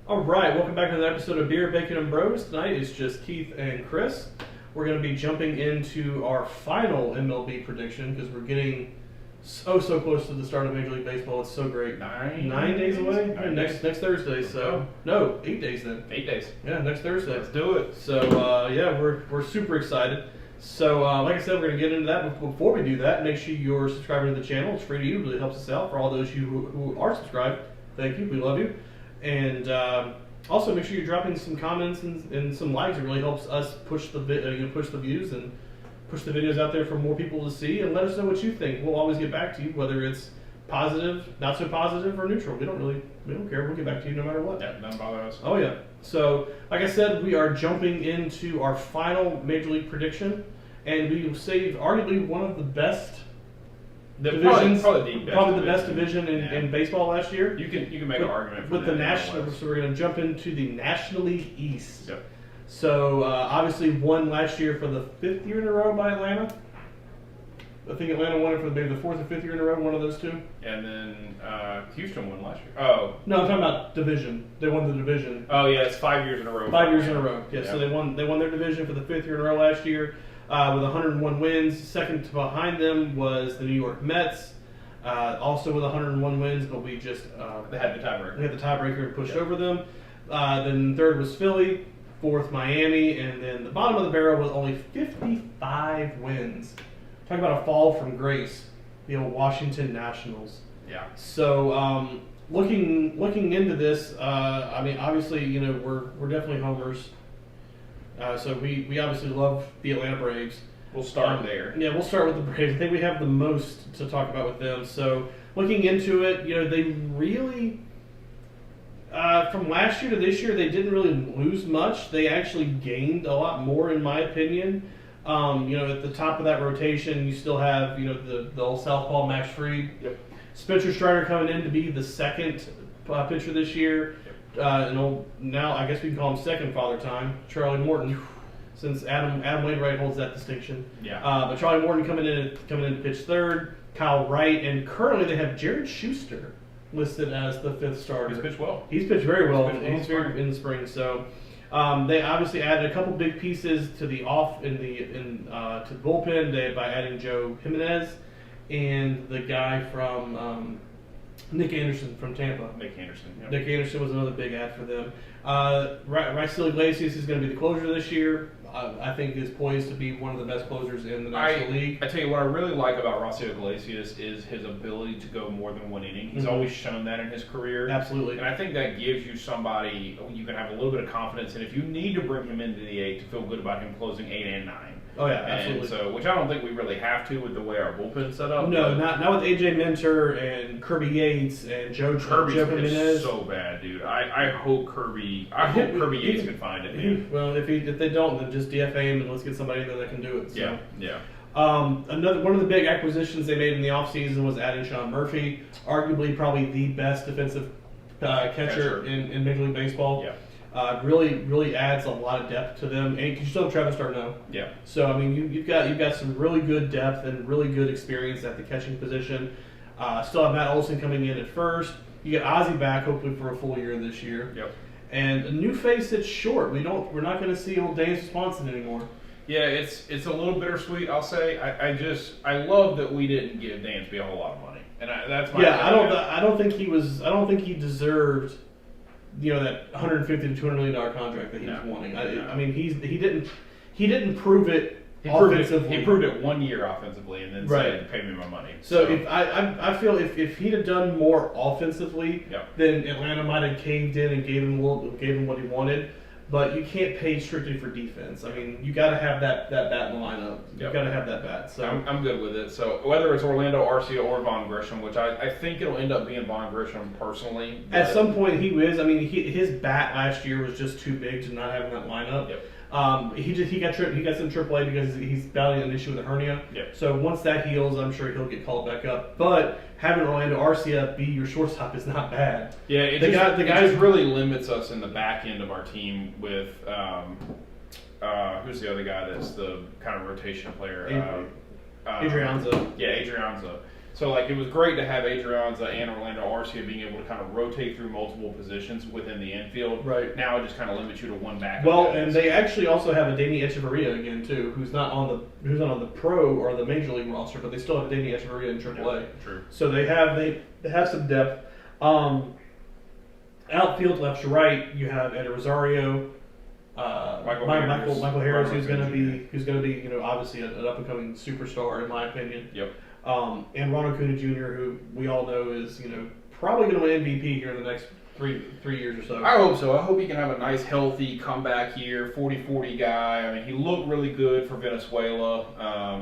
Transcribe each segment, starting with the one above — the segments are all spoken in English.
All right, welcome back to another episode of Beer, Bacon, and Bros. Tonight is just Keith and Chris. We're going to be jumping into our final MLB prediction because we're getting so close to the start of Major League Baseball. It's so great. 9 days away? Next Thursday. So no, 8 days then. 8 days. Yeah, next Thursday. Let's do it. So yeah, we're super excited. So like I said, we're going to get into that. But before we do that, make sure you're subscribing to the channel. It's free to you. It really helps us out. For all those of you who are subscribed, thank you. We love you. And also make sure you're dropping some comments and some likes. It really helps us push the push the views and push the videos out there for more people to see. And let us know what you think. We'll always get back to you, whether it's positive, not so positive, or neutral. We don't care. We'll get back to you no matter what. Yeah, doesn't bother us. Oh yeah. So like I said, we are jumping into our final Major League prediction, and we will save arguably one of the best divisions, probably the best division in baseball last year. You can make an argument for with the national. So we're going to jump into the National League East. Yep. So obviously won last year for the 5th year in a row by Atlanta. I think Atlanta won it for maybe the 4th or 5th year in a row, one of those two. And then Houston won last year. Oh. No, I'm talking about division. They won the division. Oh yeah, it's 5 years in a row. 5 years in a row. Yeah, so they won their division for the 5th year in a row last year. With 101 wins. Second behind them was the New York Mets, also with 101 wins, but we just they had the tiebreaker. We had the tiebreaker and pushed over them. Then third was Philly, fourth Miami, and then the bottom of the barrel was only 55 wins. Talk about a fall from grace, the old Washington Nationals. Yeah. So looking into this, I mean, obviously, we're definitely homers. So we obviously love the Atlanta Braves. We'll start there. Yeah, we'll start with the Braves. I think we have the most to talk about with them. So looking into it, they really, from last year to this year, they didn't really lose much. They actually gained a lot more, in my opinion. At the top of that rotation, you still have, the old southpaw Max Fried. Yep. Spencer Strider coming in to be the second pitcher this year. Now I guess we can call him second Father Time, Charlie Morton, since Adam Wainwright holds that distinction. Yeah. But Charlie Morton coming in to pitch third, Kyle Wright, and currently they have Jared Schuster listed as the 5th starter. He's pitched well. He's pitched very well. He's very in the spring. So they obviously added a couple big pieces to the bullpen by adding Joe Jimenez and the guy from. Nick Anderson from Tampa. Nick Anderson. Yep. Nick Anderson was another big ad for them. Raisel Iglesias is going to be the closer this year. I think is poised to be one of the best closers in the National League. I tell you what I really like about Raisel Iglesias is his ability to go more than one inning. He's always shown that in his career. Absolutely. And I think that gives you somebody you can have a little bit of confidence in. If you need to bring him into the 8 to feel good about him closing 8 and 9. Oh yeah, absolutely. And so, which I don't think we really have to with the way our bullpen's set up. No, not with AJ Minter and Kirby Yates and Joe Jimenez. So bad, dude. I hope Kirby Yates can find it. Man. Well, if they don't, then just DFA him and let's get somebody in there that can do it. So. Yeah. Another one of the big acquisitions they made in the offseason was adding Sean Murphy, arguably probably the best defensive catcher in Major League Baseball. Yeah. Really adds a lot of depth to them, and you still have Travis d'Arnaud. Yeah. So I mean, you've got some really good depth and really good experience at the catching position. Still have Matt Olson coming in at first. You get Ozzie back, hopefully for a full year this year. Yep. And a new face at short. We're not going to see old Dansby Swanson anymore. Yeah, it's a little bittersweet. I'll say. I love that we didn't give Dansby a whole lot of money, and that's my. Yeah, I don't think he deserved. That $150 to $200 million contract that he was wanting. I mean, he didn't prove it. He proved it 1 year offensively, and then said, "Pay me my money." So if I feel if he'd have done more offensively, then Atlanta might have caved in and gave him what he wanted. But you can't pay strictly for defense. I mean, you got to have that bat in the lineup. You got to have that bat. So I'm good with it. So whether it's Orlando Arcia or Vaughn Grisham, which I think it'll end up being Vaughn Grisham personally. At some point he is. I mean, his bat last year was just too big to not have in that lineup. Yep. He got sent AAA because he's battling an issue with a hernia. Yep. So once that heals, I'm sure he'll get called back up. But having Orlando Arcia be your shortstop is not bad. Yeah, it just really limits us in the back end of our team with who's the other guy that's the kind of rotation player? Adrianza. Yeah, Adrianza. So, like, it was great to have Adrianza and Orlando Arcia being able to kind of rotate through multiple positions within the infield. Right. Now it just kind of limits you to one back. Well, and they actually also have a Danny Echeverria again too, who's not on the pro or the major league roster, but they still have Danny Echeverria in AAA. Yeah, true. So they have some depth. Outfield, left to right, you have Eddie Rosario, Michael Harris, who's going to be obviously an up and coming superstar in my opinion. Yep. And Ron Acuna Jr., who we all know is probably going to win MVP here in the next three years or so. I hope so. I hope he can have a nice, healthy comeback year, 40-40 guy. I mean, he looked really good for Venezuela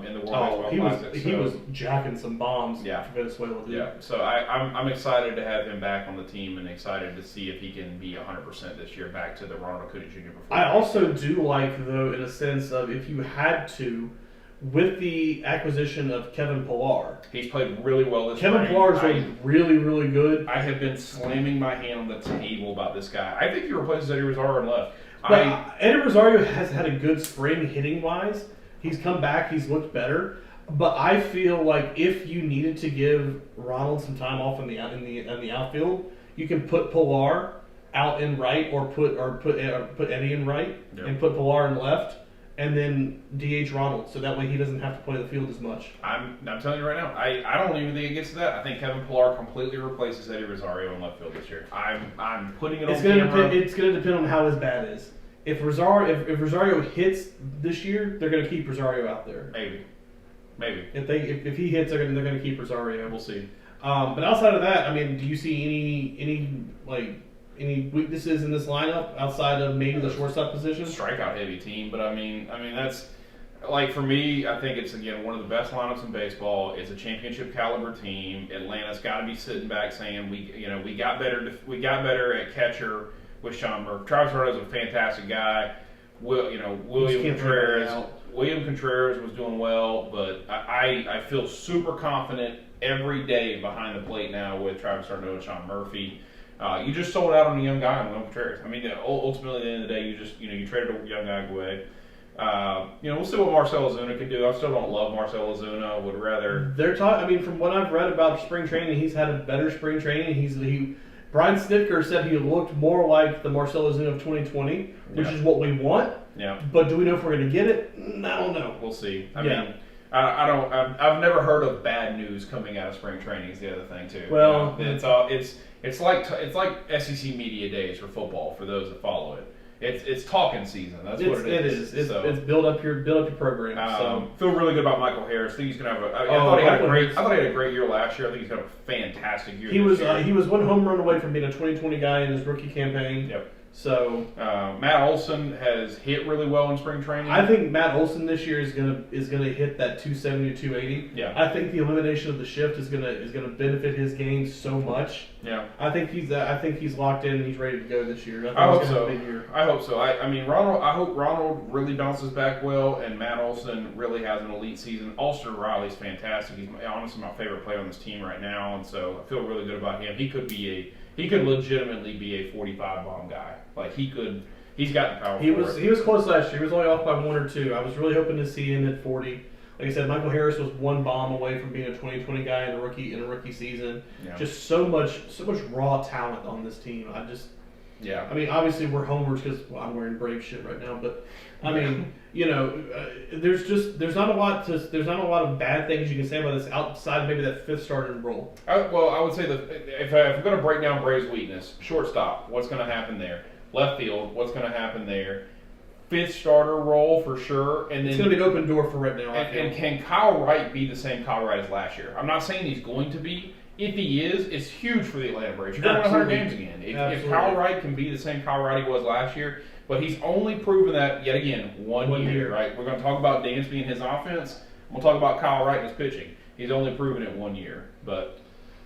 in the World Baseball Classic. He was jacking some bombs Yeah. for Venezuela, dude. Yeah, so I'm excited to have him back on the team and excited to see if he can be 100% this year back to the Ronald Acuna Jr. before. I also do like, though, in a sense of if you had to, with the acquisition of Kevin Pillar. He's played really well this Kevin spring. Pillar's been really, really good. I have been slamming my hand on the table about this guy. I think he replaces Eddie Rosario and left. But Eddie Rosario has had a good spring hitting wise. He's come back. He's looked better. But I feel like if you needed to give Ronald some time off in the outfield, you can put Pillar out in right, or put Eddie in right, Yep. and put Pillar in left, and then DH Ronald, so that way he doesn't have to play the field as much. I'm telling you right now, I don't even think it gets to that. I think Kevin Pillar completely replaces Eddie Rosario in left field this year. I'm putting it on camera. It's going to depend on how his bat is. If Rosario hits this year, they're going to keep Rosario out there. Maybe. If he hits, they're going to keep Rosario. We'll see. But outside of that, I mean, do you see any weaknesses in this lineup outside of maybe the shortstop position? Strikeout heavy team, but I mean that's like, for me, I think it's again one of the best lineups in baseball. It's a championship caliber team. Atlanta's got to be sitting back saying we got better at catcher with Sean Murphy. Travis Roto's a fantastic guy. William Contreras was doing well, but I feel super confident every day behind the plate now with Travis Roto and Sean Murphy. You just sold out on a young guy in William Contreras. I mean, ultimately, at the end of the day, you traded a young guy away. We'll see what Marcell Ozuna can do. I still don't love Marcell Ozuna. Would rather. They're talking. I mean, from what I've read about spring training, he's had a better spring training. Brian Snitker said he looked more like the Marcell Ozuna of 2020, which is what we want. Yeah. But do we know if we're going to get it? I don't know. We'll see. I mean, I don't. I've never heard of bad news coming out of spring training. Is the other thing too. Well, it's like SEC media days for football for those that follow it. It's talking season. That's what it is. It's build up your program. So feel really good about Michael Harris. I think he's gonna have I thought he had a great year last year. I think he's gonna have a fantastic year. He was one home run away from being a 2020 guy in his rookie campaign. Yep. So Matt Olson has hit really well in spring training. I think Matt Olson this year is gonna hit that 270 to 280. Yeah. I think the elimination of the shift is gonna benefit his game so much. Yeah. I think he's locked in and he's ready to go this year. I hope so. I hope so. I mean, Ronald. I hope Ronald really bounces back well, and Matt Olson really has an elite season. Austin Riley's fantastic. He's honestly my favorite player on this team right now, and so I feel really good about him. He could legitimately be a 45 bomb guy. Like he's got the power. He was close last year. He was only off by 1 or 2. I was really hoping to see him at 40. Like I said, Michael Harris was 1 bomb away from being a 2020 guy in a rookie season. Yeah. Just so much raw talent on this team. I mean, obviously we're homers because I'm wearing Brave shit right now, but I mean, there's not a lot of bad things you can say about this outside of maybe that 5th starter role. I would say that if I'm going to break down Braves' weakness, shortstop, what's going to happen there? Left field, what's going to happen there? 5th starter role for sure, and then it's going to be an open door for right now. And can Kyle Wright be the same Kyle Wright as last year? I'm not saying he's going to be. If he is, it's huge for the Atlanta Braves. You're going to win 100 games again. If Kyle Wright can be the same Kyle Wright he was last year, but he's only proven that yet again one year. Right? We're going to talk about Dansby and his offense. We'll talk about Kyle Wright and his pitching. He's only proven it 1 year, but.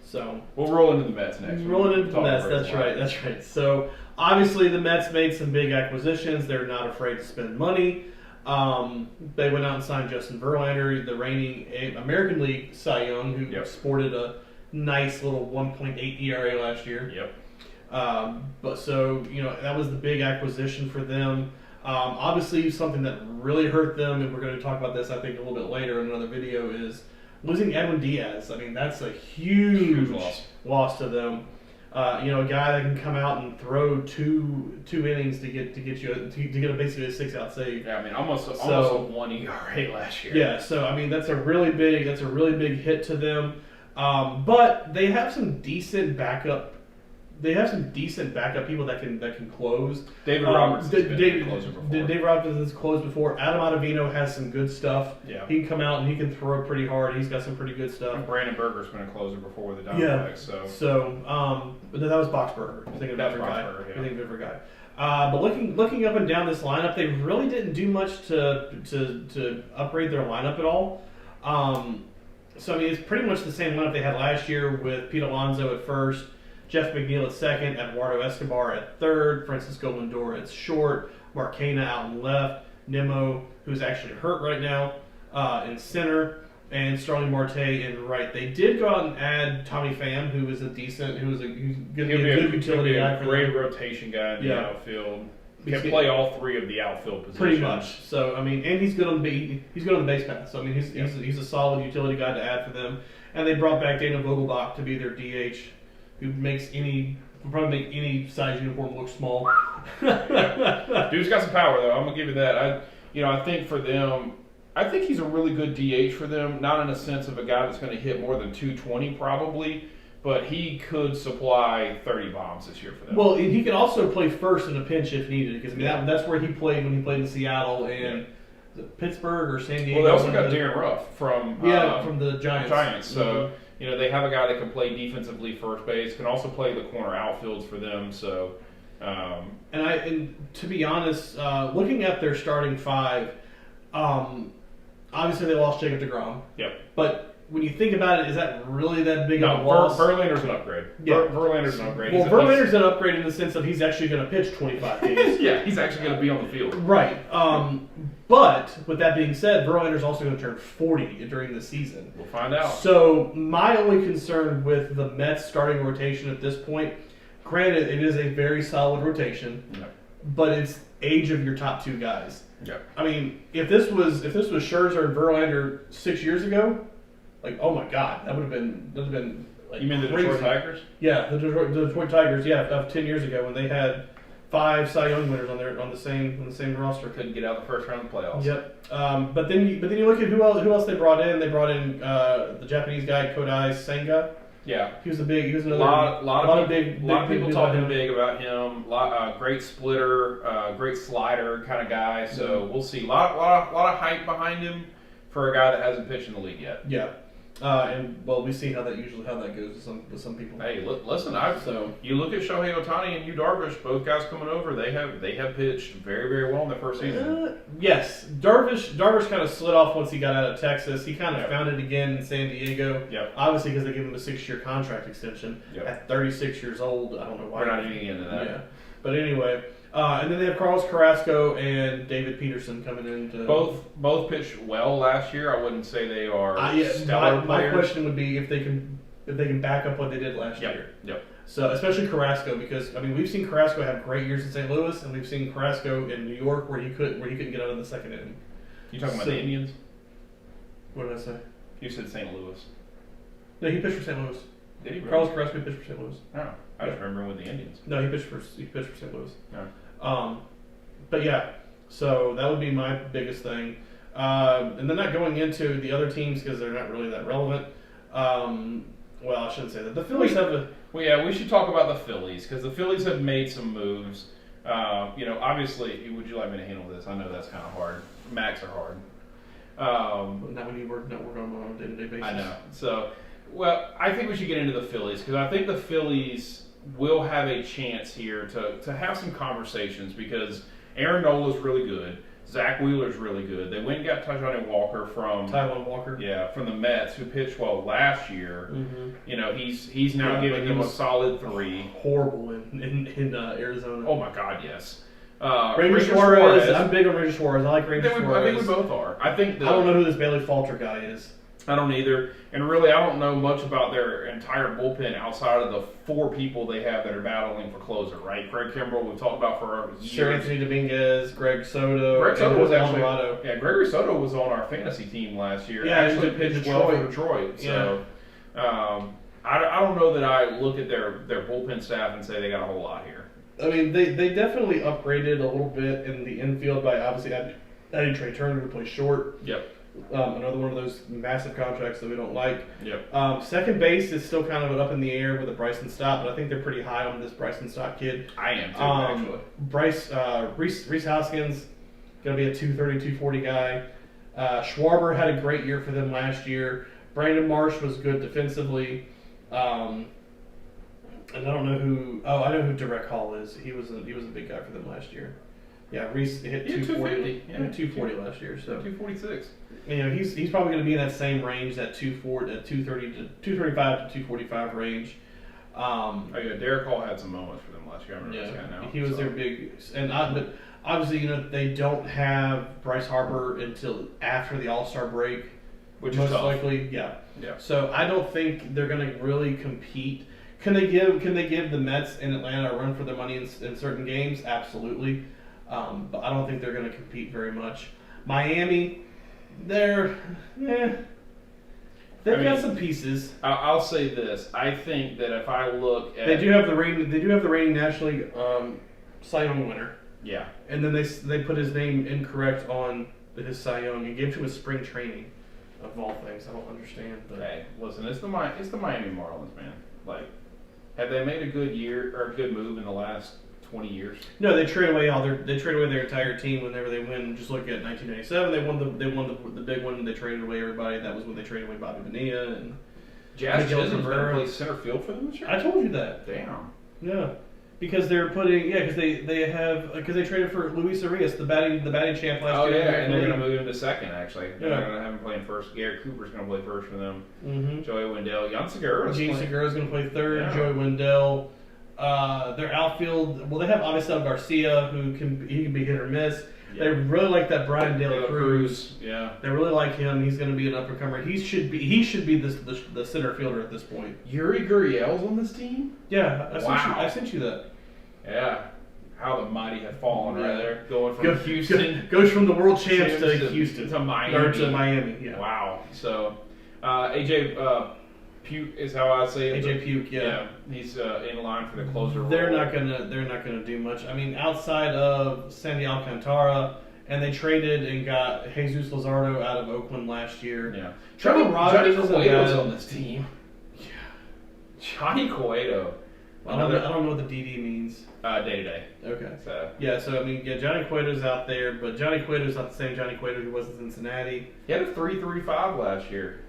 So we'll roll into the Mets next. Rolling into the Mets, that's right. So obviously the Mets made some big acquisitions. They're not afraid to spend money. They went out and signed Justin Verlander, the reigning American League Cy Young, who sported a nice little 1.8 ERA last year. Yep. But so that was the big acquisition for them. Obviously, something that really hurt them, and we're going to talk about this I think a little bit later in another video, is losing Edwin Diaz, I mean, that's a huge loss to them. You know, a guy that can come out and throw two innings to get basically a 6-out save. Yeah, I mean, almost a 1 ERA last year. Yeah, so I mean, that's a really big hit to them. But they have some decent backup. They have some decent backup people that can close. David Roberts has been a closer before. David Roberts has closed before. Adam Ottavino has some good stuff. Yeah. He can come out and he can throw pretty hard. He's got some pretty good stuff. And Brandon Berger's been a closer before with the Diamondbacks. But that was Boxberger. You're thinking of a different guy. Yeah. You're thinking of a different guy. But looking up and down this lineup, they really didn't do much to upgrade their lineup at all. So I mean, it's pretty much the same lineup they had last year with Pete Alonso at first, Jeff McNeil at second, Eduardo Escobar at third, Francisco Lindor at short, Marquena out in left, Nimmo, who's actually hurt right now, in center, and Starling Marte in right. They did go out and add Tommy Pham, who's a good utility guy for them. Great rotation guy in the outfield. Can play all three of the outfield positions. Pretty much. So I mean, and he's good on the base path. So I mean, he's a solid utility guy to add for them. And they brought back Daniel Vogelbach to be their DH, who will probably make any size uniform look small. Dude's got some power though. I'm gonna give you that. I think for them, I think he's a really good DH for them. Not in the sense of a guy that's going to hit more than 220 probably. But he could supply 30 bombs this year for them. Well, he could also play first in a pinch if needed, because I mean, that's where he played when he played in Seattle and Pittsburgh or San Diego. Well, they also got Darren Ruff from the Giants. So they have a guy that can play defensively first base, can also play the corner outfields for them. So, and to be honest, looking at their starting five, obviously they lost Jacob deGrom. Yep. But when you think about it, is that really that big of a loss? Verlander's an upgrade. Yeah. Verlander's an upgrade. Well, Verlander's an upgrade in the sense that he's actually going to pitch 25 games. Yeah, he's actually going to be on the field. Right. But with that being said, Verlander's also going to turn 40 during the season. We'll find out. So my only concern with the Mets starting rotation at this point, granted, it is a very solid rotation, but it's age of your top two guys. Yeah. I mean, if this was Scherzer and Verlander 6 years ago, like, oh my God, that would have been like, you mean the crazy. Detroit Tigers? Yeah, the Detroit Tigers. Yeah, of 10 years ago when they had 5 Cy Young winners on the same roster. Couldn't get out the first round of the playoffs. Yep. But then you look at who else they brought in. They brought in the Japanese guy Kodai Senga. Yeah, he was another lot of people talking big about him. Great splitter, great slider kind of guy. So we'll see. Lot of hype behind him for a guy that hasn't pitched in the league yet. Yeah. And we see how that goes with some people. Hey, listen, you look at Shohei Ohtani and Yu Darvish, both guys coming over. They have pitched very, very well in their first season. Yes, Darvish kind of slid off once he got out of Texas. He kind of found it again in San Diego. Yep. Obviously, because they gave him a 6-year contract extension at 36 years old. I don't know why. We're not even getting into that. Yeah, but anyway. And then they have Carlos Carrasco and David Peterson coming in. Both pitched well last year. I wouldn't say they are stellar players. My question would be if they can back up what they did last year. Yep. So especially Carrasco, because I mean we've seen Carrasco have great years in St. Louis, and we've seen Carrasco in New York where he couldn't get out of the second inning. You talking about the Indians? What did I say? You said St. Louis. No, he pitched for St. Louis. Did he? Really? Carlos Carrasco pitched for St. Louis. Oh, I just remember him with the Indians. No, he pitched for St. Louis. Oh. But yeah, so that would be my biggest thing. And then not going into the other teams because they're not really that relevant. Well, I shouldn't say that. The Phillies have a... Well, yeah, we should talk about the Phillies because the Phillies have made some moves. Obviously, would you like me to handle this? I know that's kind of hard. Macs are hard. Not when you work on a day-to-day basis. I know. So, well, I think we should get into the Phillies because I think the Phillies will have a chance here to have some conversations because Aaron Nola's really good. Zach Wheeler's really good. They went and got Taijuan Walker from Taijuan Walker. Yeah, from the Mets, who pitched well last year. Mm-hmm. He's now giving them a solid 3. Horrible in Arizona. Oh my God, yes. Ranger Suarez. I'm big on Ranger Suarez. I like Ranger Suarez. I think we both are. I don't know who this Bailey Falter guy is. I don't either. And really, I don't know much about their entire bullpen outside of the 4 people they have that are battling for closer, right? Craig Kimbrell, we've talked about for years. Sir Anthony Dominguez, Greg Soto. Greg Soto was actually, Alvarado. yeah, Gregory Soto was on our fantasy team last year. Yeah, actually in pitched Detroit. well for Detroit. So, I don't know that I look at their bullpen staff and say they got a whole lot here. I mean, they definitely upgraded a little bit in the infield by obviously adding Trey Turner to play short. Yep. Another one of those massive contracts that we don't like. Yep. Second base is still kind of up in the air with a Bryson Stott, but I think they're pretty high on this Bryson Stott kid. I am too, actually. Reese Hoskins, going to be a 230, 240 guy. Schwarber had a great year for them last year. Brandon Marsh was good defensively. And I don't know who. Oh, I know who Derek Hall is. He was a big guy for them last year. Yeah, Reese hit 240. Yeah, 240 last year. So 246. You know, he's probably going to be in that same range, that 230 to 235 to 245 range. Yeah, Derek Hall had some moments for them last year. I remember this guy now. He was their big, but obviously, you know, they don't have Bryce Harper until after the All-Star break, which most is tough. likely. Yeah. Yeah. So I don't think they're going to really compete. Can they give the Mets in Atlanta a run for their money in certain games? Absolutely. But I don't think they're going to compete very much. Miami, they've got some pieces. I'll say this: I think that if I look at They do have the reigning National League Cy Young winner. Yeah. And then they put his name incorrect on his Cy Young and gave to his spring training, of all things. I don't understand. But Hey, listen, it's the Miami Marlins, man. Like, have they made a good year or a good move in the last 20 years? No, they trade away their entire team whenever they win. Just look at 1997. They won the big one. And they traded away everybody. That was when they traded away Bobby Bonilla and Jazz Miguel Chisholm's going to Cabrera. play center field for them this year? I told you that. Damn. Yeah, because they're putting because they traded for Luis Arias, the batting champ last Oh, year. yeah, and they're going to move him to second, actually. They're Yeah. going to have him playing first. Garrett Cooper's going to play first for them. Mm-hmm. Joey Wendell. Jan Segura's Gene playing. Segura's going to play third. Yeah. Joey Wendell. Their outfield. Well, they have Avisel Garcia, who can be hit or miss. Yeah. They really like that Brian De La Cruz. Yeah. They really like him. He's going to be an up-and-comer. He should be the center fielder at this point. Yuri Gurriel's on this team? Yeah, Wow. I sent you that. Yeah. How the mighty have fallen right Yeah. there. Going from Houston goes from the world champs to Houston to Miami. or to Miami. Yeah. Wow. So, AJ Puke is how I say it. AJ Puke, yeah. He's in line for the closer role. They're not gonna do much. I mean, outside of Sandy Alcantara, and they traded and got Jesus Luzardo out of Oakland last year. Yeah. Trevor Rogers Johnny isn't Cueto's bad. on this team. Yeah. Johnny Cueto. I don't know what the DD means. Day to day. Okay. So Yeah, so I mean, Johnny Cueto's out there, but Johnny Cueto's not the same Johnny Cueto who was in Cincinnati. he had a 3.35 last year.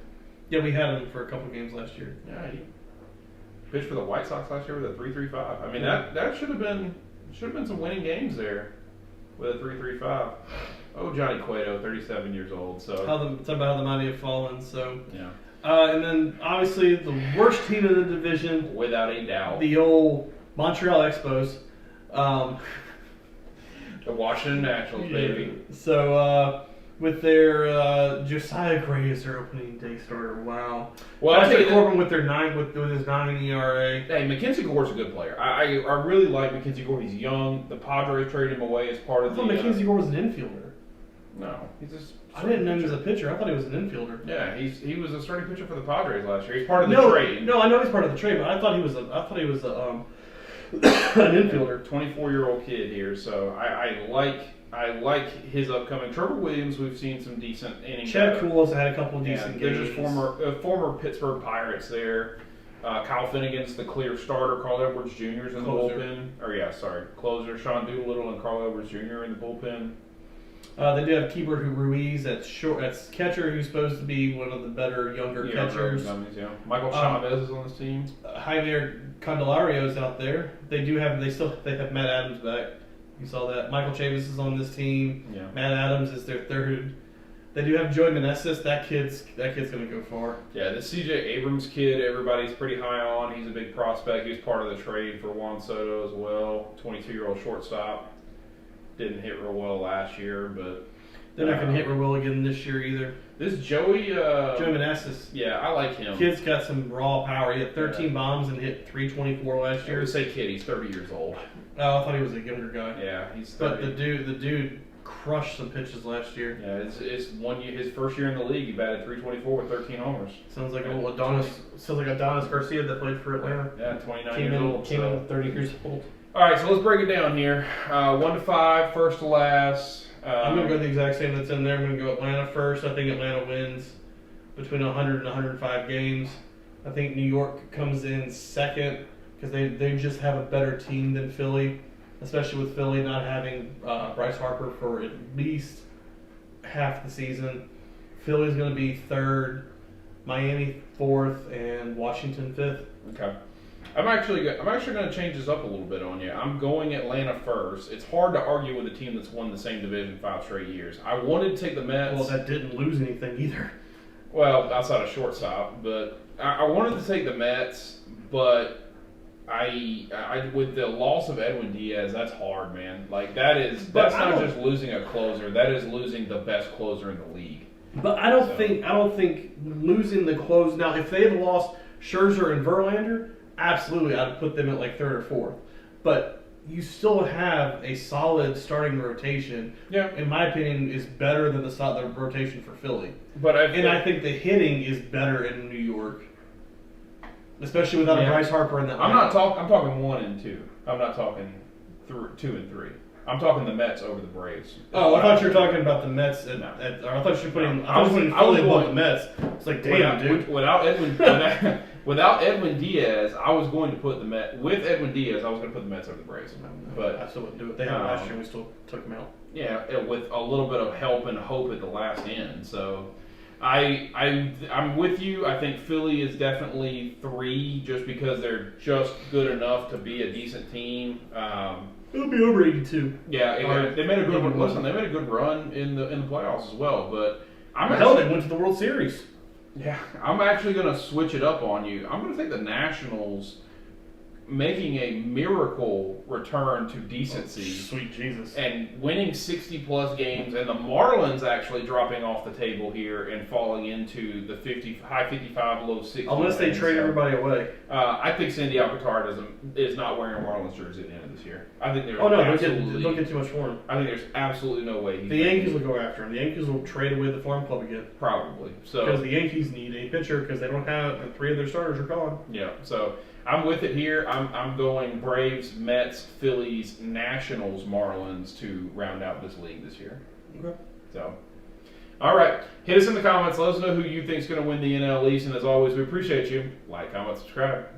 Yeah, we had him for a couple games last year. Yeah, he pitched for the White Sox last year with a 3.35. I mean, that should have been some winning games there with a 3.35. Oh, Johnny Cueto, 37 years old. So It's about how the mighty have fallen. So, yeah, and then obviously the worst team in the division, without a doubt, the old Montreal Expos. the Washington Nationals, baby. So with their Josiah Gray as their opening day starter. Wow. Well, I'll tell Patrick you Corbin with his 9 ERA. Hey, Mackenzie Gore's a good player. I really like Mackenzie Gore. He's young. The Padres traded him away as part I of thought the. Mackenzie Gore was an infielder. No, he's just. I didn't know he was a pitcher. I thought he was an infielder. Yeah, he was a starting pitcher for the Padres last year. He's part of the No, trade. no, I know he's part of the trade, but I thought he was an infielder. 24-year-old kid here, so I like his upcoming. Trevor Williams, we've seen some decent innings. Chad Kuhl had a couple Yeah, decent they're games. just former Pittsburgh Pirates there. Kyle Finnegan's the clear starter. Carl Edwards Jr. is in the Closer. bullpen. Closer. Sean Doolittle and Carl Edwards Jr. in the bullpen. They do have Keibert Ruiz that's catcher, who's supposed to be one of the better younger catchers. Michael Chavez is on this team. Javier Candelario's out there. They have Matt Adams back. You saw that. Michael Chavis is on this team. Yeah. Matt Adams is their third. They do have Joey Meneses. That kid's gonna go far. Yeah, the C.J. Abrams kid, everybody's pretty high on. He's a big prospect. He was part of the trade for Juan Soto as well. 22-year-old shortstop. Didn't hit real well last year, but They're not going to hit real well again this year either. This Joey Manassas. Yeah, I like him. Kid's got some raw power. He had 13 bombs and hit 324 last I year. would say kid. He's 30 years old. Oh, I thought he was a younger guy. Yeah, he's 30. But the dude crushed some pitches last year. Yeah, it's 1 year. His first year in the league, he batted 324 with 13 homers. Sounds like Adonis Garcia that played for Atlanta. Yeah, 29 years old. Came in 30 years old. All right, so let's break it down here. 1 to 5, first to last. I'm going to go the exact same that's in there. I'm going to go Atlanta first. I think Atlanta wins between 100 and 105 games. I think New York comes in second because they just have a better team than Philly, especially with Philly not having Bryce Harper for at least half the season. Philly's going to be third, Miami fourth, and Washington fifth. Okay. I'm actually going to change this up a little bit on you. I'm going Atlanta first. It's hard to argue with a team that's won the same division 5 straight years. I wanted to take the Mets. Well, that didn't lose anything either. Well, outside of shortstop, but I wanted to take the Mets, but I with the loss of Edwin Diaz, that's hard, man. Like that's not just losing a closer. That is losing the best closer in the league. But I don't think losing the close. Now, if they had lost Scherzer and Verlander, absolutely, I'd put them at like third or fourth. But you still have a solid starting rotation. Yeah. In my opinion, is better than the rotation for Philly. But I think the hitting is better in New York, especially without a Bryce Harper in that. I'm talking 1 and 2. I'm not talking 2 and 3. I'm talking the Mets over the Braves. Oh, I thought you were talking about the Mets. Or I thought you were putting. I was putting Philly above the Mets. It's like, damn, dude. Without Edwin Diaz, I was going to put the Mets. With Edwin Diaz, I was going to put the Mets over the Braves. But I still wouldn't do it. They had last year, and we still took them out. Yeah, with a little bit of help and hope at the last end. So, I'm with you. I think Philly is definitely 3, just because they're just good enough to be a decent team. It'll be over 82. Yeah, they made a good run. Listen, they made a good run in the playoffs as well. But they went to the World Series. Yeah, I'm actually going to switch it up on you. I'm going to take the Nationals making a miracle return to decency. Oh, sweet Jesus. And winning 60-plus games, and the Marlins actually dropping off the table here and falling into the high 55, low 60. Unless they trade everybody away. I think Sandy Alcantara is not wearing a Marlins jersey at the end of this year. I think don't get too much for him. I think there's absolutely no way the Yankees will go after him. The Yankees will trade away the farm club again. Probably. Because the Yankees need a pitcher because they don't have 3 of their starters are gone. Yeah, so I'm with it here. I'm going Braves, Mets, Phillies, Nationals, Marlins to round out this league this year. Okay. So, all right. Hit us in the comments. Let us know who you think is going to win the NL East. And as always, we appreciate you. Like, comment, subscribe.